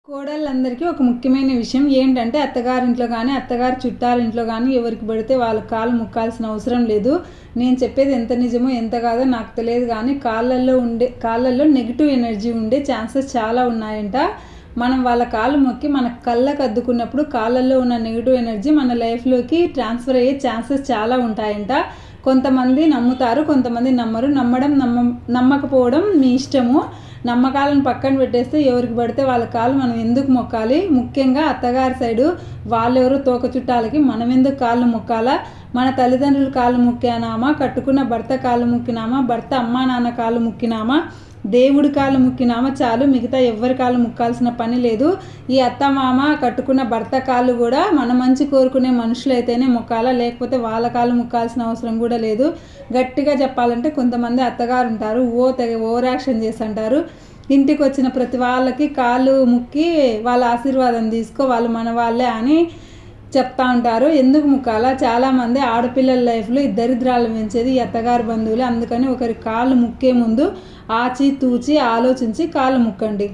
కోడళ్ళందరికీ ఒక ముఖ్యమైన విషయం ఏంటంటే అత్తగారింట్లో కానీ అత్తగారి చుట్టాలింట్లో కానీ ఎవరికి పడితే వాళ్ళ కాళ్ళు ముక్కాల్సిన అవసరం లేదు. నేను చెప్పేది ఎంత నిజమో ఎంత కాదో నాకు తెలియదు, కానీ కాళ్ళల్లో నెగిటివ్ ఎనర్జీ ఉండే ఛాన్సెస్ చాలా ఉన్నాయంట. మనం వాళ్ళ కాళ్ళు మొక్కి మన కళ్ళకు అద్దుకున్నప్పుడు కాళ్ళల్లో ఉన్న నెగిటివ్ ఎనర్జీ మన లైఫ్లోకి ట్రాన్స్ఫర్ అయ్యే ఛాన్సెస్ చాలా ఉంటాయంట. కొంతమంది నమ్ముతారు, కొంతమంది నమ్మరు. నమ్మకపోవడం మీ ఇష్టము. నమ్మకాలను పక్కన పెట్టేస్తే ఎవరికి పడితే వాళ్ళ కాళ్ళు మనం ఎందుకు మొక్కాలి? ముఖ్యంగా అత్తగారి సైడు వాళ్ళెవరు తోక చుట్టాలకి మనం ఎందుకు కాళ్ళు మొక్కాలా? మన తల్లిదండ్రుల కాళ్ళు మొక్కినామా, కట్టుకున్న భర్త కాళ్ళు మొక్కినామా, భర్త అమ్మా నాన్న కాళ్ళు మొక్కినామా, దేవుడి కాళ్ళు మొక్కినామా చాలు, మిగతా ఎవరి కాళ్ళు మొక్కాల్సిన పని లేదు. ఈ అత్త మామ కట్టుకున్న భర్త కాళ్ళు కూడా మన మంచి కోరుకునే మనుషులైతేనే మొక్కాలా, లేకపోతే వాళ్ళ కాళ్ళు మొక్కాల్సిన అవసరం కూడా లేదు. గట్టిగా చెప్పాలంటే కొంతమంది అత్తగారు ఉంటారు, ఓవర్ యాక్షన్ చేస్తుంటారు. ఇంటికి వచ్చిన ప్రతి వాళ్ళకి కాళ్ళు ముక్కి వాళ్ళ ఆశీర్వాదం తీసుకో, వాళ్ళు మన వాళ్ళే అని చెప్తా ఉంటారు. ఎందుకు ముక్కాలా? చాలామంది ఆడపిల్లల లైఫ్లో ఈ దరిద్రాలు పెంచేది ఈ అత్తగారి బంధువులు. అందుకని ఒకరి కాళ్ళు ముక్కే ముందు ఆచి తూచి ఆలోచించి కాళ్ళు ముక్కండి.